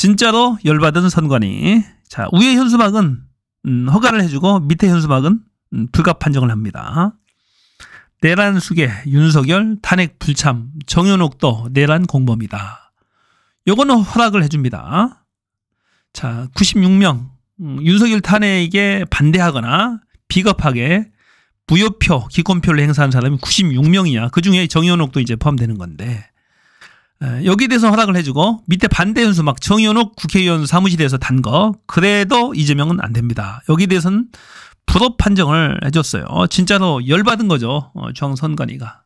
진짜로 열받은 선관위. 자, 위에 현수막은 허가를 해주고 밑에 현수막은 불가 판정을 합니다. 내란 수계, 윤석열, 탄핵 불참, 정현옥도 내란 공범이다. 요거는 허락을 해줍니다. 자, 96명, 윤석열 탄핵에 반대하거나 비겁하게 무효표, 기권표를 행사한 사람이 96명이야. 그 중에 정현옥도 이제 포함되는 건데, 여기에 대해서 허락을 해주고 밑에 반대 현수막 정현옥 국회의원 사무실에서 단 거, 그래도 이재명은 안 됩니다. 여기에 대해서는 불법 판정을 해줬어요. 진짜로 열받은 거죠. 중앙선관위가.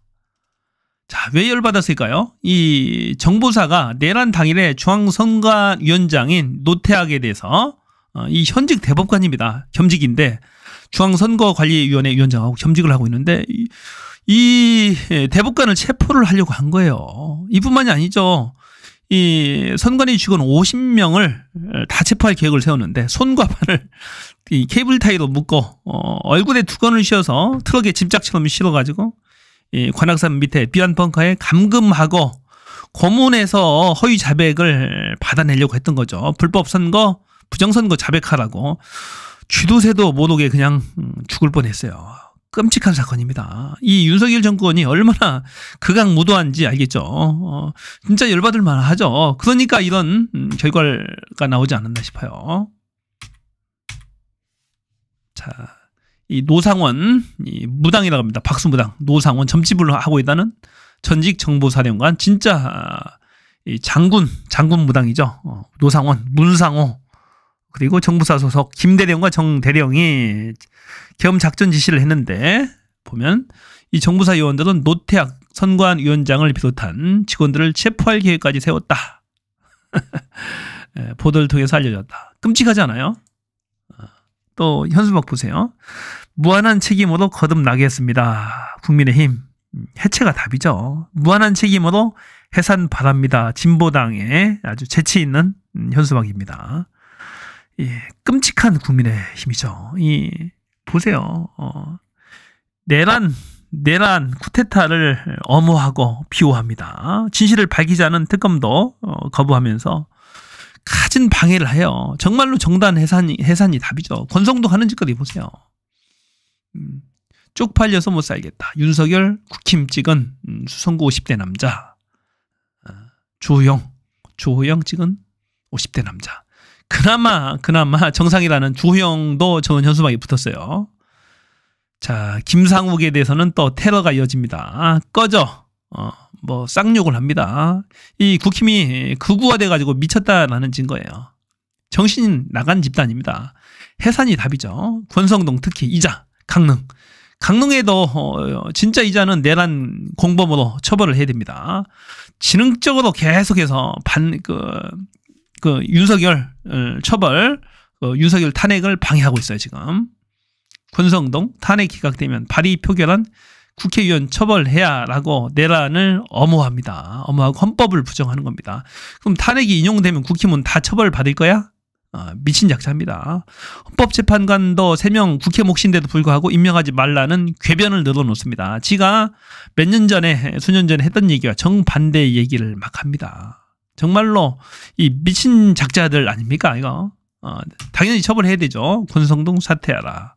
자, 왜 열받았을까요? 이 정보사가 내란 당일에 중앙선관위원장인 노태학에 대해서 이 현직 대법관입니다. 겸직인데 중앙선거관리위원회 위원장하고 겸직을 하고 있는데 이 대법관을 체포를 하려고 한 거예요. 이뿐만이 아니죠. 이 선관위 직원 50명을 다 체포할 계획을 세웠는데 손과 발을 이 케이블 타이로 묶고 얼굴에 두건을 씌워서 트럭에 짐짝처럼 실어가지고 이 관악산 밑에 비안 벙커에 감금하고 고문해서 허위 자백을 받아내려고 했던 거죠. 불법 선거, 부정선거 자백하라고. 쥐도새도 못 오게 그냥 죽을 뻔했어요. 끔찍한 사건입니다. 이 윤석열 정권이 얼마나 극악무도한지 알겠죠. 진짜 열받을 만하죠. 그러니까 이런 결과가 나오지 않았나 싶어요. 자, 이 노상원, 이 무당이라고 합니다. 박수무당. 노상원 점집을 하고 있다는 전직 정보사령관, 진짜 이 장군 무당이죠. 노상원, 문상호, 그리고 정부사 소속 김대령과 정대령이 겸 작전 지시를 했는데, 보면 이 정부사 요원들은 노태학 선관위원장을 비롯한 직원들을 체포할 계획까지 세웠다. 보도를 통해서 알려졌다. 끔찍하지 않아요? 또 현수막 보세요. 무한한 책임으로 거듭나겠습니다. 국민의힘. 해체가 답이죠. 무한한 책임으로 해산 바랍니다. 진보당의 아주 재치 있는 현수막입니다. 예, 끔찍한 국민의힘이죠. 보세요. 내란 쿠데타를 엄호하고 비호합니다. 진실을 밝히자는 특검도 거부하면서 갖은 방해를 해요. 정말로 정단 해산이 답이죠. 권성동 하는 짓거리 보세요. 쪽팔려서 못 살겠다. 윤석열 국힘 찍은 수성구 50대 남자. 주호영 찍은 50대 남자. 그나마 정상이라는 주호영도 저는 현수막에 붙었어요. 자, 김상욱에 대해서는 또 테러가 이어집니다. 꺼져. 쌍욕을 합니다. 이 국힘이 극우화돼가지고 미쳤다라는 증거예요. 정신 나간 집단입니다. 해산이 답이죠. 권성동 특히 이자, 강릉에도 진짜 이자는 내란 공범으로 처벌을 해야 됩니다. 지능적으로 계속해서 윤석열 처벌, 윤석열 탄핵을 방해하고 있어요, 지금. 권성동 탄핵 기각되면 발의 표결한 국회의원 처벌해야라고 내란을 엄호합니다. 엄호하고 헌법을 부정하는 겁니다. 그럼 탄핵이 인용되면 국힘은 다 처벌받을 거야? 미친 작자입니다. 헌법재판관도 3명 국회 몫인데도 불구하고 임명하지 말라는 궤변을 늘어놓습니다. 지가 몇 년 전에, 수년 전에 했던 얘기와 정반대 얘기를 막 합니다. 정말로 이 미친 작자들 아닙니까, 이거? 당연히 처벌해야 되죠. 권성동 사퇴하라.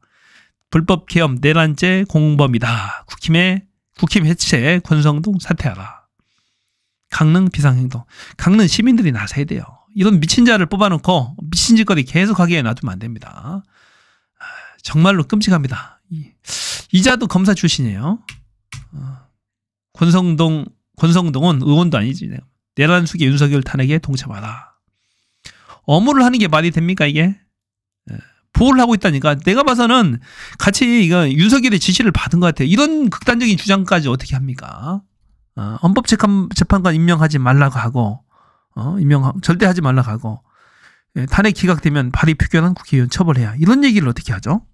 불법 계엄 내란죄 공범이다. 국힘 해체, 권성동 사퇴하라. 강릉 비상행동. 강릉 시민들이 나서야 돼요. 이런 미친 자를 뽑아놓고 미친 짓거리 계속하게 놔두면 안 됩니다. 정말로 끔찍합니다. 이자도 검사 출신이에요. 권성동은 의원도 아니지. 내란 수계 윤석열 탄핵에 동참하라. 업무를 하는 게 말이 됩니까, 이게? 보호를 하고 있다니까. 내가 봐서는 같이 윤석열의 지시를 받은 것 같아요. 이런 극단적인 주장까지 어떻게 합니까? 헌법재판관 임명하지 말라고 하고, 절대 하지 말라고 하고, 탄핵 기각되면 발의 표결한 국회의원 처벌해야. 이런 얘기를 어떻게 하죠?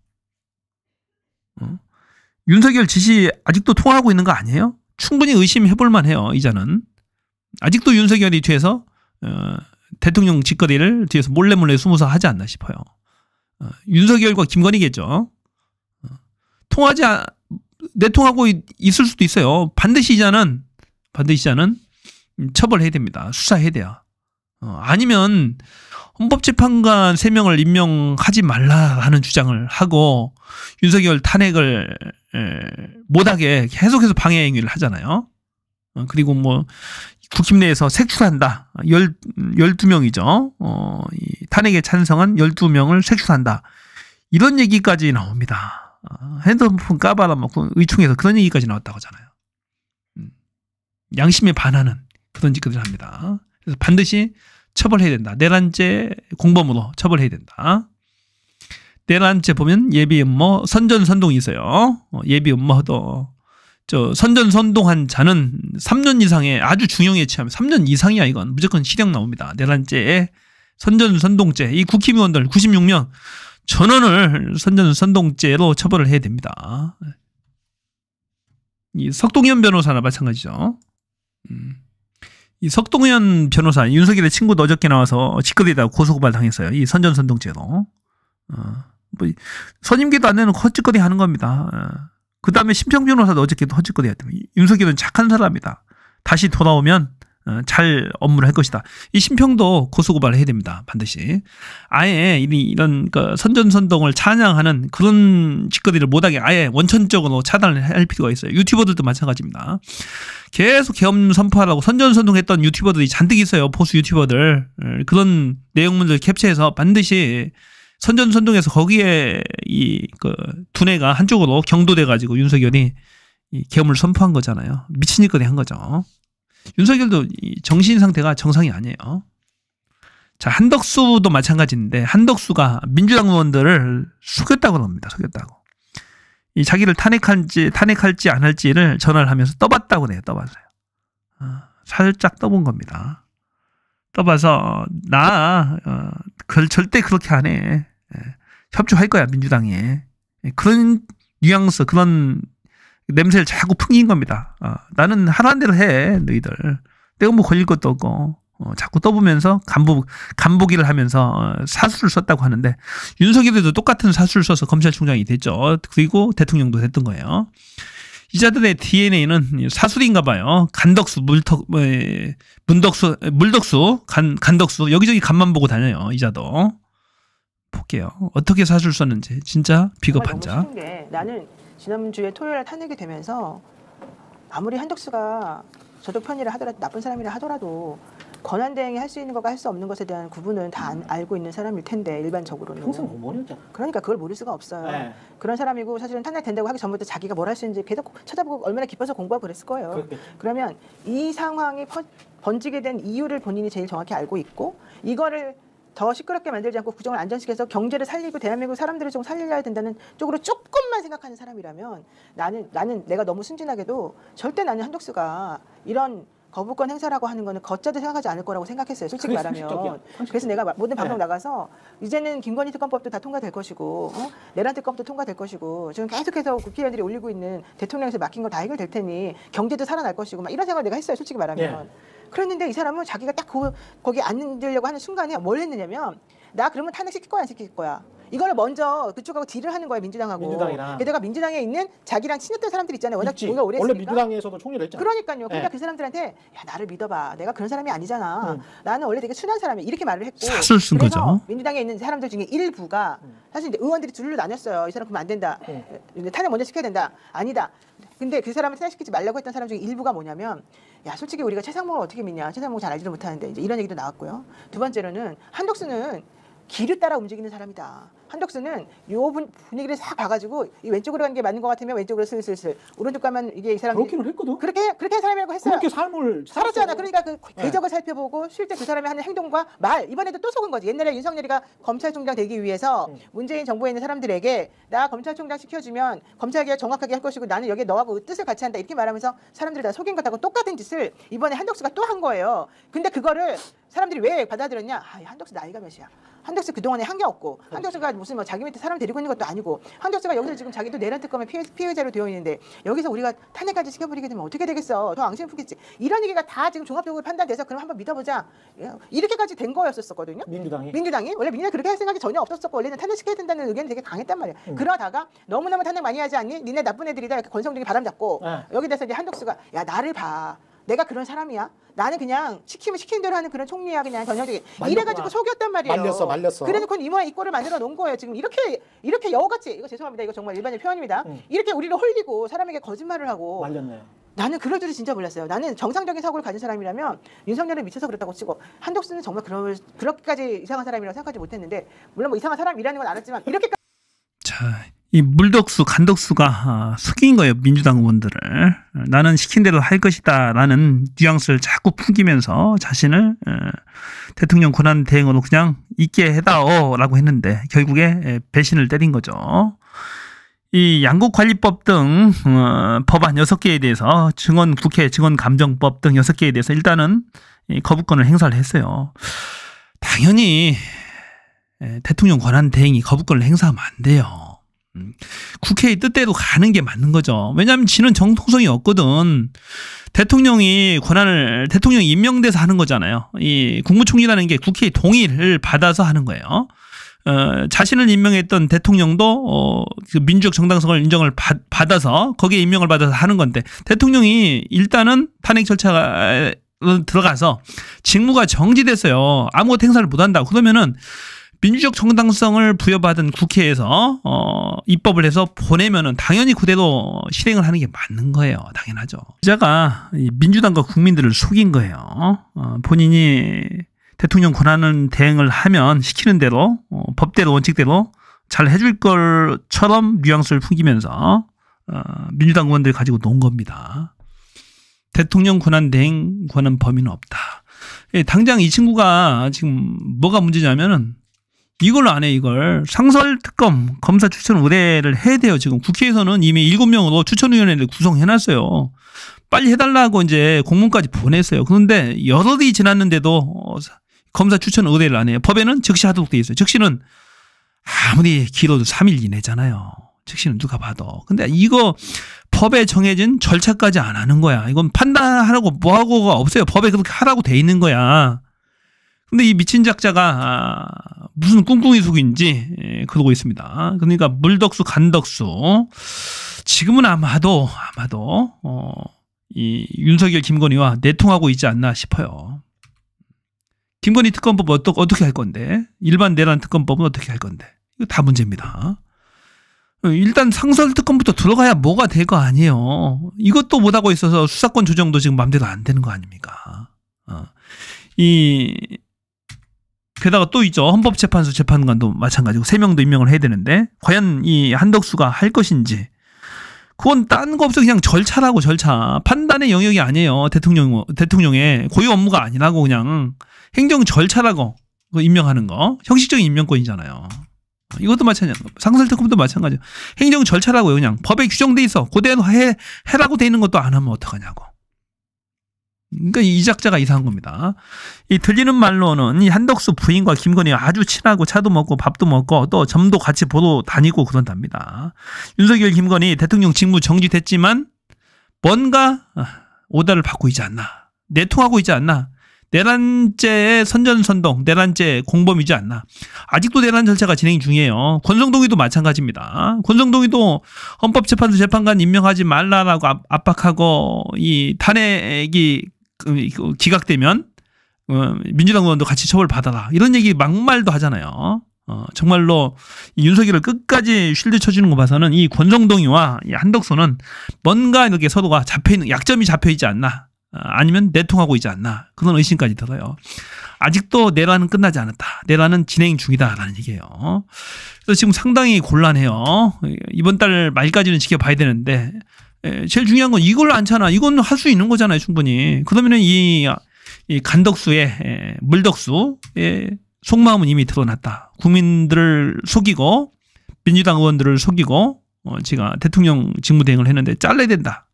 윤석열 지시 아직도 통하고 있는 거 아니에요? 충분히 의심해볼 만해요, 이자는. 아직도 윤석열이 뒤에서 대통령 직거래를 뒤에서 몰래 숨어서 하지 않나 싶어요. 윤석열과 김건희겠죠. 내통하고 있을 수도 있어요. 반드시 이자는 처벌해야 됩니다. 수사해야 돼요. 아니면 헌법재판관 3명을 임명하지 말라라는 주장을 하고 윤석열 탄핵을 못하게 계속해서 방해 행위를 하잖아요. 그리고 뭐 국힘 내에서 색출한다. 12명이죠. 이 탄핵에 찬성한 12명을 색출한다. 이런 얘기까지 나옵니다. 핸드폰 까발아먹고 의총에서 그런 얘기까지 나왔다고 하잖아요. 양심에 반하는 그런 짓들을 합니다. 그래서 반드시 처벌해야 된다. 내란죄 공범으로 처벌해야 된다. 내란죄 보면 예비음모 선전선동이 있어요. 예비음모도 선전선동한 자는 3년 이상의 아주 중형에 취하면 3년 이상이야. 이건 무조건 실형 나옵니다. 내란죄에 선전선동죄 이 국힘의원들 96명 전원을 선전선동죄로 처벌을 해야 됩니다. 이 석동현 변호사나 마찬가지죠. 이 석동현 변호사 윤석열의 친구도 어저께 나와서 직거리에다가 고소고발 당했어요. 이 선전선동죄로. 뭐 선임기도 안 내는 헛짓거리 하는 겁니다. 그 다음에 심평 변호사도 어저께도 헛짓거리 했대요. 윤석열은 착한 사람이다. 다시 돌아오면 잘 업무를 할 것이다. 이 심평도 고소고발을 해야 됩니다. 반드시. 아예 이런 선전선동을 찬양하는 그런 짓거리를 못하게 아예 원천적으로 차단을 할 필요가 있어요. 유튜버들도 마찬가지입니다. 계속 계엄 선포하라고 선전선동했던 유튜버들이 잔뜩 있어요. 보수 유튜버들. 그런 내용물들 캡처해서 반드시 선전선동해서 거기에 두뇌가 한쪽으로 경도돼가지고 윤석열이 이 계엄을 선포한 거잖아요. 미친 짓거리 한 거죠. 윤석열도 정신 상태가 정상이 아니에요. 자, 한덕수도 마찬가지인데 한덕수가 민주당 의원들을 속였다고 합니다. 속였다고. 이 자기를 탄핵할지 안 할지를 전화를 하면서 떠봤다고 그래요. 떠봤어요. 살짝 떠본 겁니다. 떠봐서 그걸 절대 그렇게 안 해. 협조할 거야 민주당에. 그런 뉘앙스 그런 냄새를 자꾸 풍긴 겁니다. 나는 하라는 대로 해 너희들. 내가 뭐 걸릴 것도 없고 자꾸 떠보면서 간보기를 하면서 사수를 썼다고 하는데 윤석열도 똑같은 사수를 써서 검찰총장이 됐죠. 그리고 대통령도 됐던 거예요. 이자들의 DNA는 사술인가 봐요. 간덕수, 물덕수, 간덕수 여기저기 간만 보고 다녀요. 이자도. 볼게요. 어떻게 사술 썼는지 진짜 비겁한 자. 너무 싫은 게 나는 지난주에 토요일에 탄핵이 되면서 아무리 한덕수가 저쪽 편이라 하더라도 나쁜 사람이라 하더라도 권한대행이 할 수 있는 것과 할 수 없는 것에 대한 구분은 다 알고 있는 사람일 텐데 일반적으로는. 평생 공무원이었잖아. 그러니까 그걸 모를 수가 없어요. 네. 그런 사람이고 사실은 탄핵된다고 하기 전부터 자기가 뭘 할 수 있는지 계속 찾아보고 얼마나 기뻐서 공부하고 그랬을 거예요. 그렇겠죠. 그러면 이 상황이 번지게 된 이유를 본인이 제일 정확히 알고 있고 이거를 더 시끄럽게 만들지 않고 구정을 안전시켜서 경제를 살리고 대한민국 사람들을 좀 살려야 된다는 쪽으로 조금만 생각하는 사람이라면 나는 내가 너무 순진하게도 절대 나는 한덕수가 이런 거부권 행사라고 하는 거는 걷자도 생각하지 않을 거라고 생각했어요. 솔직히 말하면. 그래서 내가 모든 방송 나가서 이제는 김건희 특검법도 다 통과될 것이고 내란 특검도 통과될 것이고 지금 계속해서 국회의원들이 올리고 있는 대통령에서 맡긴 거 다 해결될 테니 경제도 살아날 것이고 막 이런 생각을 내가 했어요. 솔직히 말하면. 그랬는데 이 사람은 자기가 딱 거기 앉으려고 하는 순간에 뭘 했느냐면 나 그러면 탄핵시킬 거야 안 시킬 거야. 이걸 먼저 그쪽하고 딜을 하는 거야 민주당이랑. 게다가 민주당에 있는 자기랑 친했던 사람들 있잖아요. 워낙 우리가 오래 원래 했으니까. 민주당에서도 총리를 했잖아. 그러니까요. 그러니까 그 사람들한테 야 나를 믿어봐. 내가 그런 사람이 아니잖아. 나는 원래 되게 순한 사람이야. 이렇게 말을 했고. 사슬 쓴 그래서 거죠. 민주당에 있는 사람들 중에 일부가 사실 이제 의원들이 둘로 나눴어요. 이 사람 그러면 안 된다. 탄핵 먼저 시켜야 된다. 아니다. 근데 그 사람을 탄핵시키지 말라고 했던 사람 중에 일부가 뭐냐면 야 솔직히 우리가 최상목을 어떻게 믿냐. 최상목 잘 알지도 못하는데 이제 이런 얘기도 나왔고요. 두 번째로는 한덕수는 길을 따라 움직이는 사람이다. 한덕수는 요 분위기를 싹 봐가지고 이 왼쪽으로 가는 게 맞는 것 같으면 왼쪽으로 슬슬슬 오른쪽 가면 이게 이 사람이 그렇기는 했거든. 그렇게 한 사람이라고 했어요. 그렇게 삶을 살았잖아. 그러니까 그 궤적을 살펴보고 실제 그 사람이 하는 행동과 말 이번에도 또 속은 거지. 옛날에 윤석열이가 검찰총장 되기 위해서 문재인 정부에 있는 사람들에게 나 검찰총장 시켜주면 검찰개혁 정확하게 할 것이고 나는 여기에 너하고 뜻을 같이 한다 이렇게 말하면서 사람들이 다 속인 것하고 똑같은 짓을 이번에 한덕수가 또 한 거예요. 근데 그거를 사람들이 왜 받아들였냐? 한덕수 나이가 몇이야? 한덕수 그동안에 한 게 없고 한덕수가 무슨 뭐 자기 밑에 사람 데리고 있는 것도 아니고 한덕수가 여기서 지금 자기도 내란 특검의 피해자로 되어 있는데 여기서 우리가 탄핵까지 시켜버리게 되면 어떻게 되겠어? 더 앙심이 풀겠지. 이런 얘기가 다 지금 종합적으로 판단돼서 그럼 한번 믿어보자. 이렇게까지 된 거였었거든요. 민주당이 원래 민주당이 그렇게 할 생각이 전혀 없었었고 원래는 탄핵시켜야 된다는 의견이 되게 강했단 말이야. 그러다가 너무너무 탄핵 많이 하지 않니? 니네 나쁜 애들이다 이렇게 권성동이 바람잡고 여기 대해서 이제 한덕수가 야 나를 봐. 내가 그런 사람이야? 나는 그냥 시키면 시키는 대로 하는 그런 총리야. 그냥 전형적인. 말렸구나. 이래가지고 속였단 말이에요. 말렸어. 그래놓고 이모야 이 꼴을 만들어 놓은 거예요. 지금 이렇게 여우같이, 이거 죄송합니다. 이거 정말 일반적 표현입니다. 이렇게 우리를 홀리고 사람에게 거짓말을 하고. 말렸네. 나는 그럴 줄은 진짜 몰랐어요. 나는 정상적인 사고를 가진 사람이라면 윤석열에 미쳐서 그랬다고 치고, 한덕수는 정말 그렇게까지 이상한 사람이라고 생각하지 못했는데, 물론 뭐 이상한 사람이라는 건 알았지만 이렇게까지. 자, 이 물덕수, 간덕수가 속인 거예요. 민주당 의원들을. 나는 시킨 대로 할 것이다 라는 뉘앙스를 자꾸 풍기면서 자신을 대통령 권한 대행으로 그냥 있게 해다오 라고 했는데 결국에 배신을 때린 거죠. 이 양국관리법 등 법안 6개에 대해서 국회 증언감정법 등 6개에 대해서 일단은 거부권을 행사를 했어요. 당연히 대통령 권한 대행이 거부권을 행사하면 안 돼요. 국회의 뜻대로 가는 게 맞는 거죠. 왜냐하면 지는 정통성이 없거든. 대통령이 대통령이 임명돼서 하는 거잖아요. 이 국무총리라는 게 국회의 동의를 받아서 하는 거예요. 자신을 임명했던 대통령도 그 민주적 정당성을 인정을 받아서 거기에 임명을 받아서 하는 건데, 대통령이 일단은 탄핵 절차가 들어가서 직무가 정지됐어요. 아무것도 행사를 못한다. 그러면은 민주적 정당성을 부여받은 국회에서 입법을 해서 보내면은 당연히 그대로 실행을 하는 게 맞는 거예요. 당연하죠. 기자가 민주당과 국민들을 속인 거예요. 본인이 대통령 권한은 대행을 하면 시키는 대로 법대로 원칙대로 잘 해줄 것처럼 뉘앙스를 풍기면서 민주당 의원들이 가지고 논 겁니다. 대통령 권한 대행 권한 범위는 없다. 당장 이 친구가 지금 뭐가 문제냐면은 이걸 안 해. 이걸 상설특검 검사 추천 의뢰를 해야 돼요. 지금 국회에서는 이미 7명으로 추천위원회를 구성해놨어요. 빨리 해달라고 이제 공문까지 보냈어요. 그런데 여러흘이 지났는데도 검사 추천 의뢰를 안 해요. 법에는 즉시 하도록 돼 있어요. 즉시는 아무리 길어도 3일 이내잖아요. 즉시는 누가 봐도. 근데 이거 법에 정해진 절차까지 안 하는 거야. 이건 판단하라고 뭐하고가 없어요. 법에 그렇게 하라고 돼 있는 거야. 근데 이 미친 작자가 무슨 꿍꿍이 속인지 그러고 있습니다. 그러니까 물덕수, 간덕수. 지금은 아마도 이 윤석열, 김건희와 내통하고 있지 않나 싶어요. 김건희 특검법 어떻게 할 건데? 일반 내란 특검법은 어떻게 할 건데? 이거 다 문제입니다. 일단 상설 특검부터 들어가야 뭐가 될 거 아니에요. 이것도 못하고 있어서 수사권 조정도 지금 마음대로 안 되는 거 아닙니까? 게다가 또 있죠. 헌법재판소 재판관도 마찬가지고 3명도 임명을 해야 되는데 과연 이 한덕수가 할 것인지, 그건 딴 거 없어. 그냥 절차라고. 절차. 판단의 영역이 아니에요. 대통령의 고유 업무가 아니라고. 그냥 행정 절차라고 임명하는 거. 형식적인 임명권이잖아요. 이것도 마찬가지고 상설특검도 마찬가지고 행정 절차라고요. 그냥 법에 규정돼 있어. 그대로 해라고 돼 있는 것도 안 하면 어떡하냐고. 그러니까 이 작자가 이상한 겁니다. 이 들리는 말로는 이 한덕수 부인과 김건희가 아주 친하고 차도 먹고 밥도 먹고 또 점도 같이 보러 다니고 그런답니다. 윤석열, 김건희 대통령 직무 정지됐지만 뭔가 오다를 받고 있지 않나. 내통하고 있지 않나. 내란죄의 선전선동, 내란죄 공범이지 않나. 아직도 내란 절차가 진행 중이에요. 권성동이도 마찬가지입니다. 권성동이도 헌법재판소 재판관 임명하지 말라라고 압박하고 이 탄핵이 기각되면 민주당 의원도 같이 처벌받아라. 이런 얘기 막말도 하잖아요. 정말로 이 윤석열을 끝까지 쉴드 쳐주는 거 봐서는 이 권성동이와 이 한덕수는 뭔가 이렇게 서로가 잡혀있는, 약점이 잡혀있지 않나. 아니면 내통하고 있지 않나. 그런 의심까지 들어요. 아직도 내란은 끝나지 않았다. 내란은 진행 중이다라는 얘기예요. 그래서 지금 상당히 곤란해요. 이번 달 말까지는 지켜봐야 되는데 제일 중요한 건 이걸 않잖아. 이건 할 수 있는 거잖아요. 충분히. 그러면은 이 간덕수의 물덕수의 속마음은 이미 드러났다. 국민들을 속이고 민주당 의원들을 속이고 제가 대통령 직무대행을 했는데 잘라야 된다.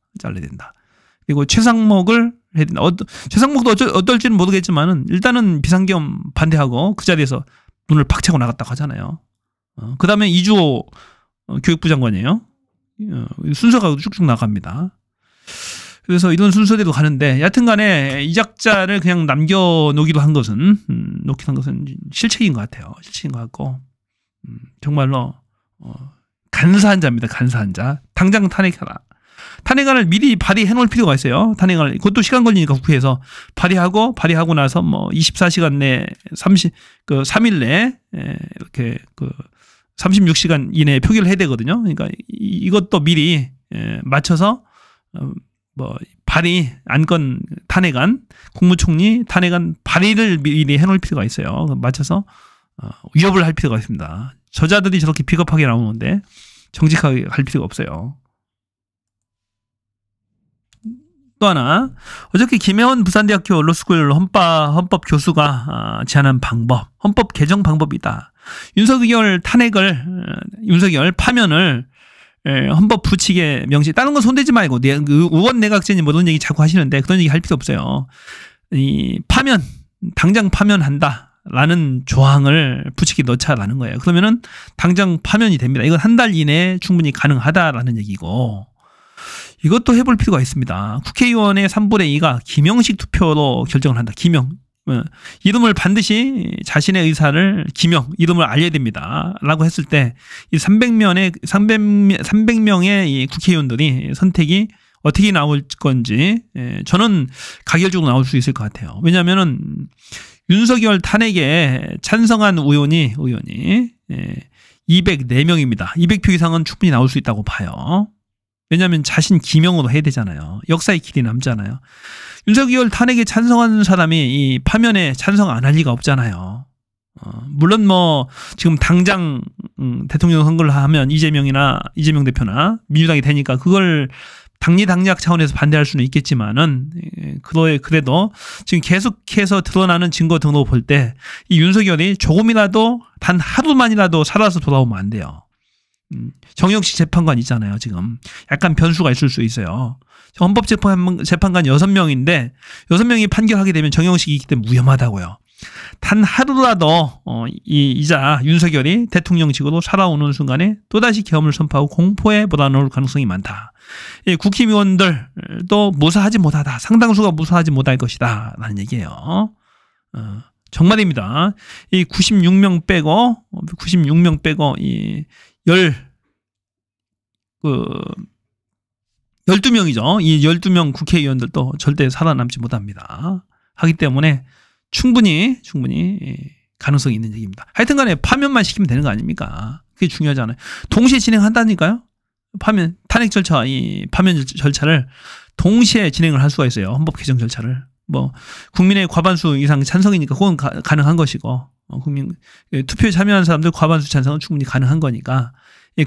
그리고 최상목을 해야 된다. 최상목도 어떨지는 모르겠지만은 일단은 비상계엄 반대하고 그 자리에서 눈을 팍 차고 나갔다고 하잖아요. 그 다음에 이주호 교육부 장관이에요. 순서가 쭉쭉 나갑니다. 그래서 이런 순서대로 가는데 여하튼 간에 이 작자를 그냥 남겨놓기로 한 것은 실책인 것 같아요. 실책인 것 같고 정말로 간사한 자입니다. 간사한 자. 당장 탄핵해라. 탄핵안을 미리 발의해 놓을 필요가 있어요. 탄핵안을. 그것도 시간 걸리니까 국회에서 발의하고 나서 뭐 24시간 내 3일 내에 이렇게 36시간 이내에 표기를 해야 되거든요. 그러니까 이것도 미리 맞춰서 뭐 발의 안건 탄핵안 국무총리 탄핵안 발의를 미리 해놓을 필요가 있어요. 맞춰서 위협을 할 필요가 있습니다. 저자들이 저렇게 비겁하게 나오는데 정직하게 할 필요가 없어요. 또 하나, 어저께 김혜원 부산대학교 로스쿨 헌법 교수가 제안한 방법, 헌법 개정 방법이다. 윤석열 파면을 헌법 부칙에 명시, 다른 건 손대지 말고 의원 내각제니 뭐 그런 얘기 자꾸 하시는데 그런 얘기 할 필요 없어요. 이 당장 파면한다. 라는 조항을 부칙에 넣자라는 거예요. 그러면은 당장 파면이 됩니다. 이건 한 달 이내에 충분히 가능하다라는 얘기고, 이것도 해볼 필요가 있습니다. 국회의원의 3분의 2가 기명식 투표로 결정을 한다. 이름을 반드시 자신의 의사를 이름을 알려야 됩니다. 라고 했을 때 이 300명의 이 국회의원들이 선택이 어떻게 나올 건지 저는 가결적으로 나올 수 있을 것 같아요. 왜냐하면은 윤석열 탄핵에 찬성한 의원이 204명입니다. 200표 이상은 충분히 나올 수 있다고 봐요. 왜냐하면 자신 기명으로 해야 되잖아요. 역사의 길이 남잖아요. 윤석열 탄핵에 찬성하는 사람이 이 파면에 찬성 안 할 리가 없잖아요. 물론 뭐 지금 당장 대통령 선거를 하면 이재명 대표나 민주당이 되니까 그걸 당리당략 차원에서 반대할 수는 있겠지만은 그래도 지금 계속해서 드러나는 증거 등으로 볼 때 이 윤석열이 조금이라도 단 하루만이라도 살아서 돌아오면 안 돼요. 정영식 재판관 있잖아요. 지금 약간 변수가 있을 수 있어요. 헌법재판관 6명인데 6명이 판결하게 되면 정영식이 있기 때문에 위험하다고요. 단 하루라도 이자 윤석열이 대통령직으로 살아오는 순간에 또다시 계엄을 선포하고 공포에 몰아넣을 가능성이 많다. 국회의원들도 무사하지 못하다. 상당수가 무사하지 못할 것이다. 라는 얘기예요. 정말입니다. 이 96명 빼고 이 12명이죠. 이 12명 국회의원들도 절대 살아남지 못합니다. 하기 때문에 충분히 가능성이 있는 얘기입니다. 하여튼 간에 파면만 시키면 되는 거 아닙니까? 그게 중요하잖아요. 동시에 진행한다니까요? 탄핵 절차, 이 파면 절차를 동시에 진행을 할 수가 있어요. 헌법 개정 절차를. 뭐, 국민의 과반수 이상 찬성이니까 그건 가능한 것이고, 투표에 참여한 사람들 과반수 찬성은 충분히 가능한 거니까,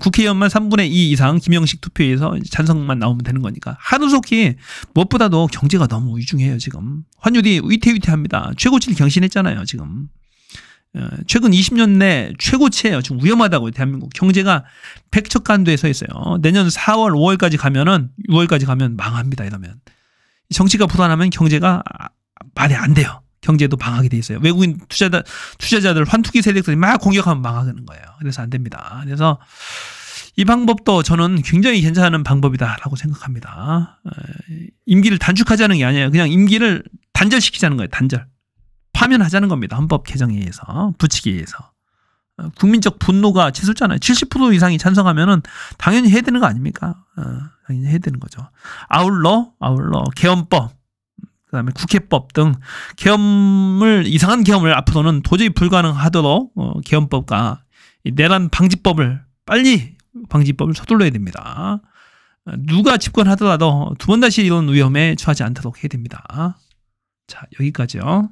국회의원만 3분의 2 이상 김영식 투표에서 찬성만 나오면 되는 거니까. 하루속히 무엇보다도 경제가 너무 위중해요, 지금. 환율이 위태위태합니다. 최고치를 경신했잖아요, 지금. 최근 20년 내 최고치예요. 지금 위험하다고요. 대한민국 경제가 백척간도에 서 있어요. 내년 4월, 6월까지 가면 망합니다. 이러면 정치가 불안하면 경제가 말이 안 돼요. 경제도 방하게 돼 있어요. 외국인 투자자들 환투기 세력들이 막 공격하면 망하는 거예요. 그래서 안 됩니다. 그래서 이 방법도 저는 굉장히 괜찮은 방법이다라고 생각합니다. 임기를 단축하자는 게 아니에요. 그냥 임기를 단절시키자는 거예요. 파면하자는 겁니다. 헌법 개정에 의해서, 부칙에 의해서. 국민적 분노가 치솟잖아요. 70% 이상이 찬성하면은 당연히 해야 되는 거 아닙니까? 당연히 해야 되는 거죠. 아울러 계엄법, 그다음에 국회법 등 이상한 계엄을 앞으로는 도저히 불가능하도록 계엄법과 내란 방지법을 서둘러야 됩니다. 누가 집권하더라도 두 번 다시 이런 위험에 처하지 않도록 해야 됩니다. 자, 여기까지요.